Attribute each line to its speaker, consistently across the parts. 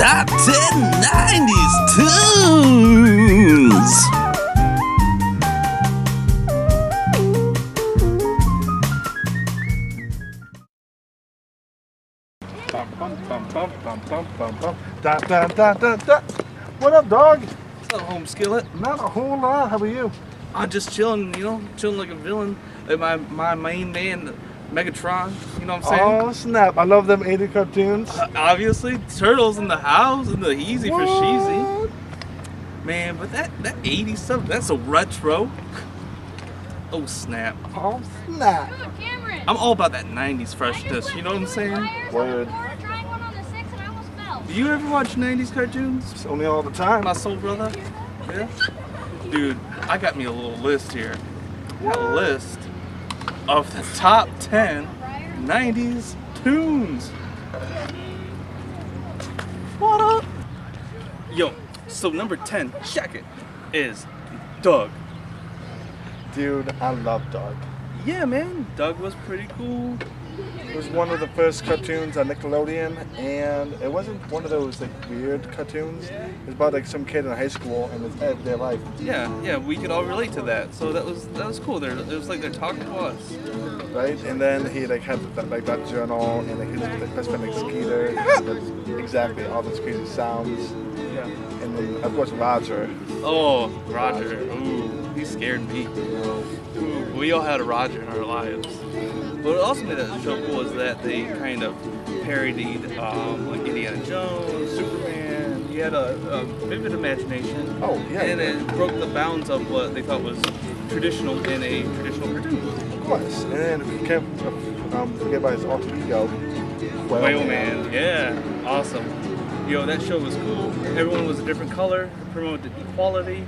Speaker 1: Top 10 90s tunes.
Speaker 2: Da, da, da, da, da. What up, dog?
Speaker 3: What's up, home skillet?
Speaker 2: Not a whole lot. How about you?
Speaker 3: I'm just chilling, chilling like a villain. Like my main man, Megatron, you know what I'm saying?
Speaker 2: Oh, snap. I love them 80 cartoons.
Speaker 3: Obviously, Turtles in the house and the easy for
Speaker 2: What?
Speaker 3: cheesy. Man, but that 80s stuff, that's so retro. Oh, snap.
Speaker 2: Oh, snap.
Speaker 3: I'm all about that 90s freshness, you know what I'm saying?
Speaker 2: Word.
Speaker 3: Do you ever watch 90s cartoons?
Speaker 2: It's only all the time.
Speaker 3: My soul brother? Yeah? Dude, I got me a little list here. A list of the top 10 90s tunes. What up? Yo, so number 10, check it, is Doug.
Speaker 2: Dude, I love Doug.
Speaker 3: Yeah, man, Doug was pretty cool.
Speaker 2: It was one of the first cartoons on Nickelodeon, and it wasn't one of those like weird cartoons. It was about like some kid in high school and his everyday life.
Speaker 3: Yeah, we could all relate to that. So that was cool. It was like they're talking to us.
Speaker 2: Right, and then he like had that journal, and like his best friend like Skeeter. That's exactly all those crazy sounds.
Speaker 3: Yeah.
Speaker 2: And then of course Roger.
Speaker 3: Oh, Roger. Ooh, he scared me. Ooh, we all had a Roger in our lives. What also made that show cool is that they kind of parodied like Indiana Jones, Superman. He had a vivid imagination.
Speaker 2: Oh, yeah.
Speaker 3: And it broke the bounds of what they thought was traditional in a traditional cartoon.
Speaker 2: Of course. And then we can't forget about his alter ego,
Speaker 3: Whaleman. Yeah, awesome. Yo, that show was cool. Everyone was a different color, promoted equality.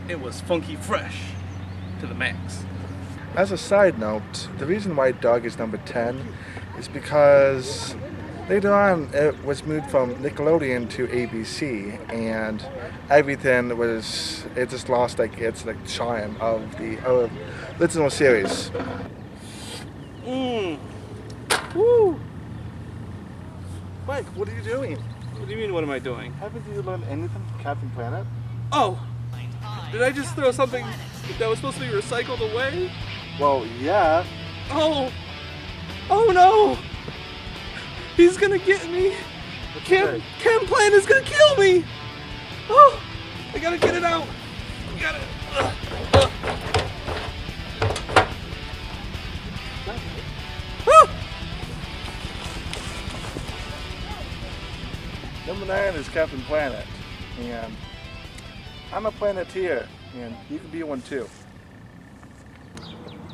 Speaker 3: It was funky fresh to the max.
Speaker 2: As a side note, the reason why Doug is number 10 is because later on it was moved from Nickelodeon to ABC, and everything it just lost its charm of the original series.
Speaker 3: Woo!
Speaker 2: Mike, what are you doing?
Speaker 3: What do you mean, what am I doing?
Speaker 2: Haven't you learned anything from Captain Planet?
Speaker 3: Oh! Did I just throw something that was supposed to be recycled away?
Speaker 2: Well, yeah.
Speaker 3: Oh! Oh no! He's gonna get me! Cam Plan is gonna kill me! Oh! I gotta get it out! I gotta... Ah!
Speaker 2: Number 9 is Captain Planet, and I'm a Planeteer, and you can be one too.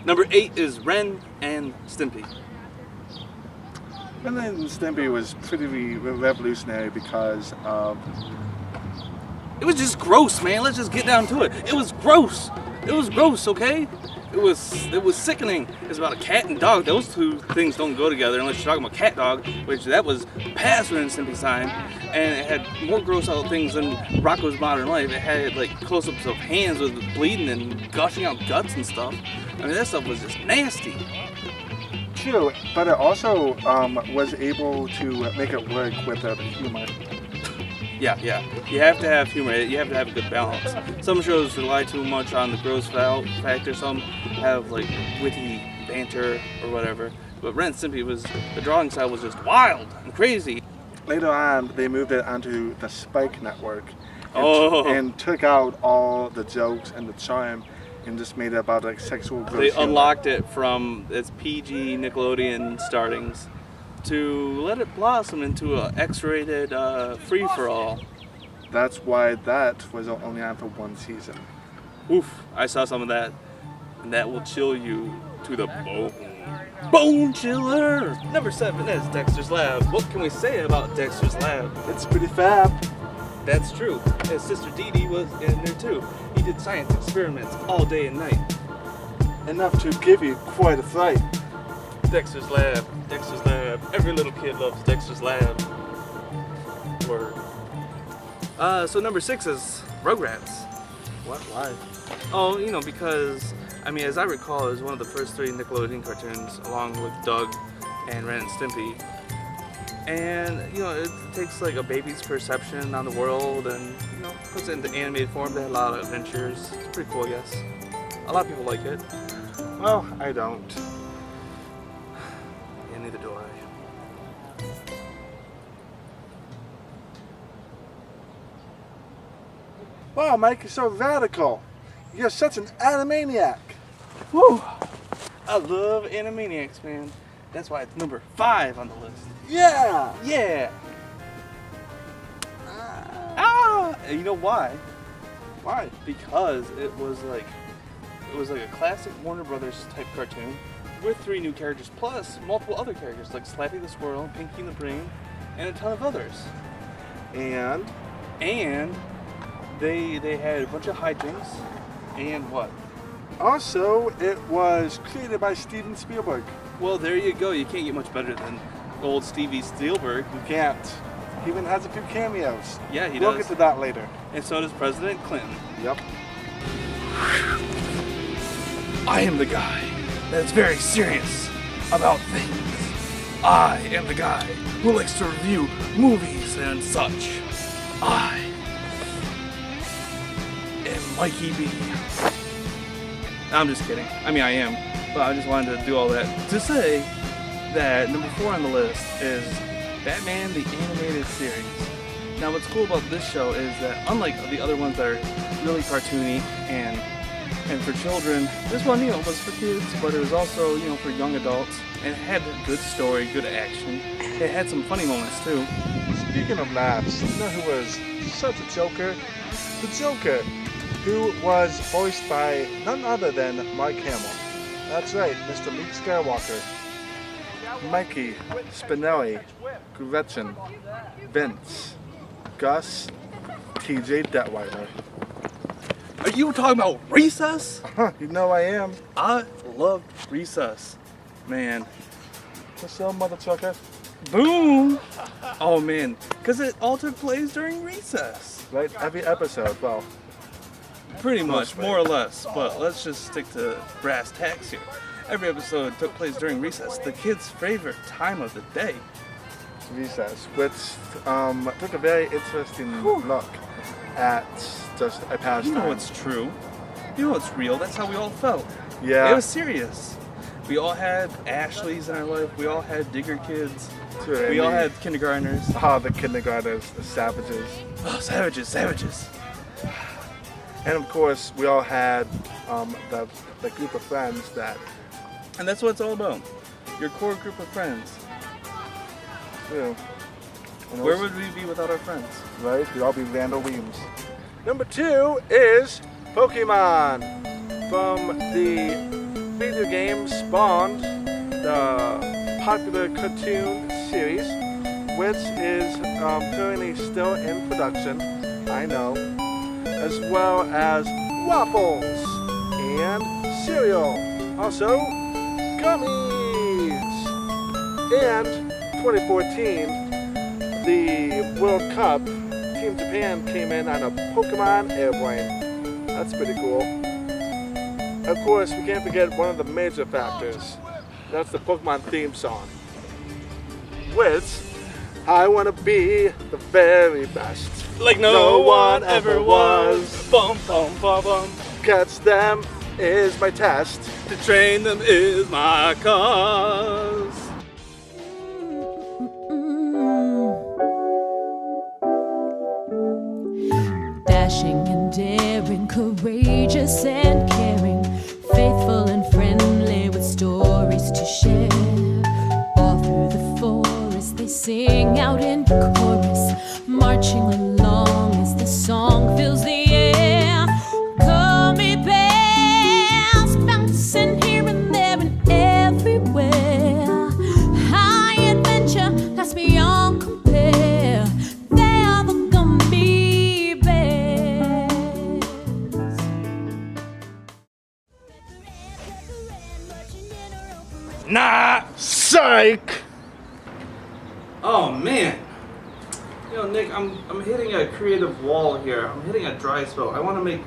Speaker 3: Number 8 is Ren and Stimpy.
Speaker 2: Ren and Stimpy was pretty revolutionary because of...
Speaker 3: It was just gross, man. Let's just get down to it. It was gross. It was gross, okay? It was sickening. It's about a cat and dog. Those two things don't go together unless you're talking about cat dog, which that was past Ren and Stimpy's time. And it had more gross out things than Rocko's Modern Life. It had like close-ups of hands with bleeding and gushing out guts and stuff. I mean, that stuff was just nasty.
Speaker 2: True, but it also was able to make it work with the humor.
Speaker 3: Yeah. You have to have humor. You have to have a good balance. Some shows rely too much on the gross factor. Some have like witty banter or whatever. But Ren and Stimpy the drawing style was just wild and crazy.
Speaker 2: Later on, they moved it onto the Spike Network and took out all the jokes and the charm and just made it about like sexual gross
Speaker 3: They
Speaker 2: humor.
Speaker 3: unlocked it from its PG Nickelodeon startings to let it blossom into a X-rated free-for-all.
Speaker 2: That's why that was only on for one season.
Speaker 3: Oof, I saw some of that, and that will chill you to the bone. Bone chiller! Number 7 is Dexter's Lab. What can we say about Dexter's Lab?
Speaker 2: It's pretty fab.
Speaker 3: That's true. His sister Dee Dee was in there too. He did science experiments all day and night.
Speaker 2: Enough to give you quite a fright.
Speaker 3: Dexter's Lab, Dexter's Lab. Every little kid loves Dexter's Lab. Word. So number 6 is Rugrats.
Speaker 2: What? Why?
Speaker 3: Oh, because, as I recall, it was one of the first 3 Nickelodeon cartoons, along with Doug and Ren and Stimpy. And it takes like a baby's perception on the world and puts it into animated form. They had a lot of adventures. It's pretty cool, I guess. A lot of people like it.
Speaker 2: Well, I don't.
Speaker 3: Yeah, neither do I.
Speaker 2: Wow, Mike, you're so radical. You're such an Animaniac.
Speaker 3: Woo! I love Animaniacs, man. That's why it's number 5 on the list.
Speaker 2: Yeah!
Speaker 3: Yeah! And you know why?
Speaker 2: Why?
Speaker 3: Because it was like a classic Warner Brothers type cartoon with 3 new characters plus multiple other characters like Slappy the Squirrel, Pinky and the Brain, and a ton of others.
Speaker 2: And
Speaker 3: they had a bunch of hijinks and what?
Speaker 2: also, it was created by Steven Spielberg.
Speaker 3: Well, there you go. You can't get much better than old Stevie Spielberg.
Speaker 2: You can't. He even has a few cameos.
Speaker 3: Yeah, he
Speaker 2: We'll
Speaker 3: does.
Speaker 2: get to that later.
Speaker 3: And so does President Clinton.
Speaker 2: Yep.
Speaker 3: I am the guy that's very serious about things. I am the guy who likes to review movies and such. I am Mikey B. I'm just kidding. I mean, I am. But I just wanted to do all that to say that number 4 on the list is Batman the Animated Series. Now what's cool about this show is that unlike the other ones that are really cartoony and for children, this one was for kids, but it was also for young adults, and it had a good story, good action. It had some funny moments too.
Speaker 2: Speaking of laughs, you know who was such a joker? The Joker, who was voiced by none other than Mark Hamill. That's right, Mr. Luke Skywalker. Mikey, Spinelli, Gretchen, Vince, Gus, TJ Detweiler.
Speaker 3: Are you talking about Recess?
Speaker 2: You know I am.
Speaker 3: I love Recess. Man.
Speaker 2: What's up, mother trucker?
Speaker 3: Boom! Oh man, because it all took place during recess.
Speaker 2: Right, every episode, well.
Speaker 3: Pretty much, more or less, but let's just stick to brass tacks here. Every episode took place during recess, the kids' favorite time of the day.
Speaker 2: Recess, which took a very interesting look at just a pastime.
Speaker 3: You know it's true. You know it's real. That's how we all felt.
Speaker 2: Yeah.
Speaker 3: It was serious. We all had Ashleys in our life. We all had digger kids. We all had kindergartners.
Speaker 2: Oh, the kindergartners, the savages.
Speaker 3: Oh, savages.
Speaker 2: And of course, we all had the group of friends that...
Speaker 3: And that's what it's all about. Your core group of friends. Where would we be without our friends?
Speaker 2: Right? We'd all be Randall Weems. Number 2 is Pokemon. From the video game spawned the popular cartoon series, which is currently still in production, I know, as well as waffles and cereal. Also, gummies. And 2014, the World Cup, Team Japan came in on a Pokemon airplane. That's pretty cool. Of course, we can't forget one of the major factors. That's the Pokemon theme song. Which, I want to be the very best.
Speaker 3: Like no one ever was. Bum, bum, bum, bum.
Speaker 2: Catch them is my test.
Speaker 3: To train them is my cause.
Speaker 4: Dashing and daring, courageous and caring, faithful and friendly with stories to share. All through the forest they sing out in chorus, marching along as the song fills the air. Gummy bears bouncing here and there and everywhere. High adventure that's beyond compare. They are the gummy bears.
Speaker 3: Nah!
Speaker 2: Psych!
Speaker 3: Oh man! Nick, I'm hitting a creative wall here. I'm hitting a dry spell. I want to make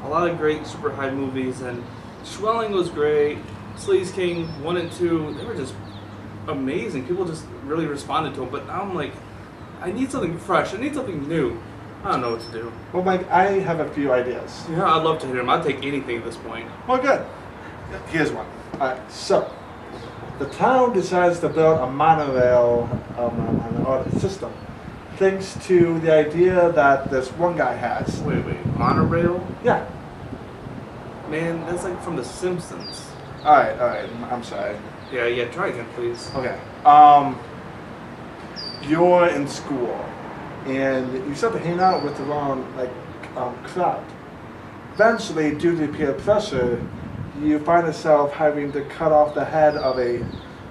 Speaker 3: a lot of great Super Hive movies, and Swelling was great. Sleaze King 1 and 2, they were just amazing. People just really responded to them. But now I'm like, I need something fresh. I need something new. I don't know what to do.
Speaker 2: Well, Mike, I have a few ideas.
Speaker 3: Yeah, I'd love to hear them. I'd take anything at this point.
Speaker 2: Well, good. Here's one. Alright, so the town decides to build a monorail system thanks to the idea that this one guy has.
Speaker 3: Wait, monorail?
Speaker 2: Yeah.
Speaker 3: Man, that's like from The Simpsons.
Speaker 2: Alright, I'm sorry.
Speaker 3: Yeah, try again, please.
Speaker 2: Okay. You're in school and you start to hang out with the wrong crowd. Eventually, due to peer pressure, you find yourself having to cut off the head of a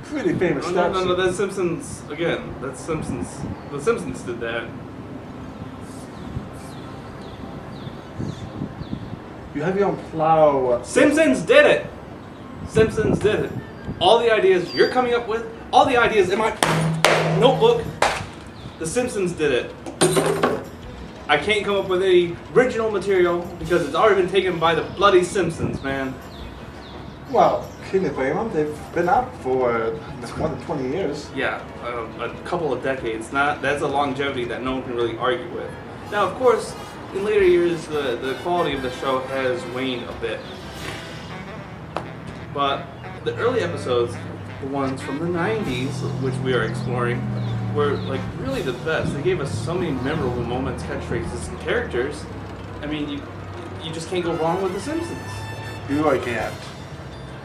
Speaker 2: pretty famous statue.
Speaker 3: No, that's Simpsons again. That's Simpsons. The Simpsons did that.
Speaker 2: You have your own plow.
Speaker 3: Simpsons did it! Simpsons did it. All the ideas you're coming up with, all the ideas in my notebook, the Simpsons did it. I can't come up with any original material because it's already been taken by the bloody Simpsons, man.
Speaker 2: Well, can you blame them? They've been out for more than 20 years.
Speaker 3: Yeah, a couple of decades. That's a longevity that no one can really argue with. Now, of course, in later years, the quality of the show has waned a bit. But the early episodes, the ones from the 90s, which we are exploring, were like really the best. They gave us so many memorable moments, catchphrases, and characters. I mean, you just can't go wrong with The Simpsons.
Speaker 2: You really can't.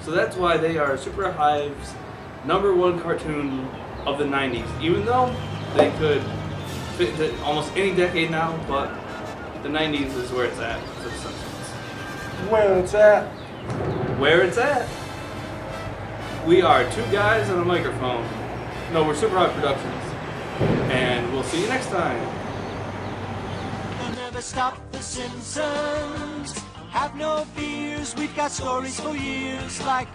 Speaker 3: So that's why they are Super Hive's #1 cartoon of the 90s. Even though they could fit into almost any decade now, but the 90s is where it's at for The Simpsons.
Speaker 2: Where it's at.
Speaker 3: Where it's at. We are two guys and a microphone. No, we're Super Hive Productions. And we'll see you next time.
Speaker 5: They'll never stop The Simpsons. Have no fears, we've got stories for years. Like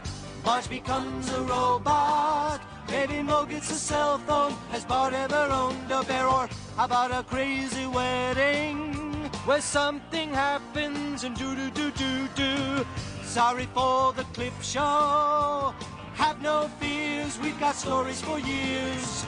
Speaker 5: Marge becomes a robot, maybe Mo gets a cell phone as Bart ever owned a bear. Or how about a crazy wedding where something happens and do. Sorry for the clip show. Have no fears, we've got stories for years.